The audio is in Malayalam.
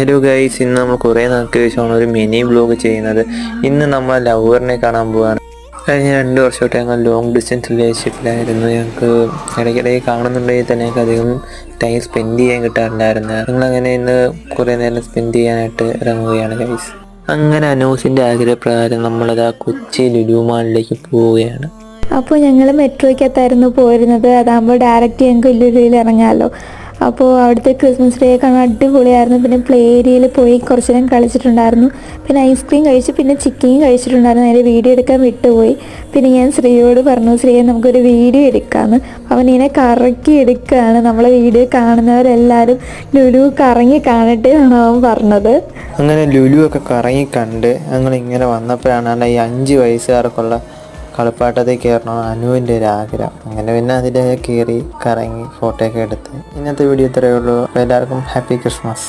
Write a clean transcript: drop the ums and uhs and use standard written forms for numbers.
ഹലോ ഗൈസ്, ഇന്ന് നമ്മൾ കുറേ നാൾക്ക് ശേഷമാണ് ഒരു മിനി വ്ലോഗ് ചെയ്യുന്നത്. ഇന്ന് നമ്മൾ ലവറിനെ കാണാൻ പോവുകയാണ്. കഴിഞ്ഞ 2 വർഷമായിട്ട് ഞങ്ങൾ ലോങ് ഡിസ്റ്റൻസ് റിലേഷൻഷിപ്പിലായിരുന്നു. ഞങ്ങൾക്ക് ഇടയ്ക്കിടയ്ക്ക് കാണുന്നുണ്ടെങ്കിൽ തന്നെ ഞങ്ങൾക്ക് അധികം ടൈം സ്പെൻഡ് ചെയ്യാൻ കിട്ടാറുണ്ടായിരുന്നു. ഞങ്ങളങ്ങനെ ഇന്ന് കുറേ നേരം സ്പെൻഡ് ചെയ്യാനായിട്ട് ഇറങ്ങുകയാണ് ഗൈസ്. അങ്ങനെ അനൂസിൻ്റെ ആഗ്രഹപ്രകാരം നമ്മളത് ആ കൊച്ചി ലുലു മാളിലേക്ക് പോവുകയാണ്. അപ്പോൾ ഞങ്ങൾ മെട്രോയ്ക്കകത്തായിരുന്നു പോരുന്നത്. അതാകുമ്പോൾ ഡയറക്റ്റ് ഞങ്ങൾക്ക് ലുലുവിൽ ഇറങ്ങാമല്ലോ. അപ്പോൾ അവിടുത്തെ ക്രിസ്മസ് ഡേ കാണാൻ അടിപൊളിയായിരുന്നു. പിന്നെ പ്ലേ ഏരിയയിൽ പോയി കുറച്ച് നേരം കളിച്ചിട്ടുണ്ടായിരുന്നു. പിന്നെ ഐസ്ക്രീം കഴിച്ചു, പിന്നെ ചിക്കനും കഴിച്ചിട്ടുണ്ടായിരുന്നു. അതിൻ്റെ വീഡിയോ എടുക്കാൻ വിട്ടുപോയി. പിന്നെ ഞാൻ ശ്രീയോട് പറഞ്ഞു, ശ്രീയെ നമുക്കൊരു വീഡിയോ എടുക്കാമെന്ന്. അവനിങ്ങനെ കറക്കി എടുക്കുകയാണ്. നമ്മളെ വീഡിയോ കാണുന്നവരെല്ലാവരും ലുലു കറങ്ങി കാണട്ടെ എന്നാണ് അവൻ പറഞ്ഞത്. അങ്ങനെ ലുലു ഒക്കെ കറങ്ങി കണ്ട് ഞങ്ങളിങ്ങനെ വന്നപ്പോഴാണ് ഈ 5 വയസ്സുകാർക്കുള്ള കളിപ്പാട്ടത്തിൽ കയറണം അനുവിൻ്റെ ഒരു ആഗ്രഹം. അങ്ങനെ പിന്നെ അതിൽ കയറി കറങ്ങി ഫോട്ടോ ഒക്കെ എടുത്ത്. ഇന്നത്തെ വീഡിയോ ഇത്രയേ ഉള്ളൂ. എല്ലാവർക്കും ഹാപ്പി ക്രിസ്മസ്.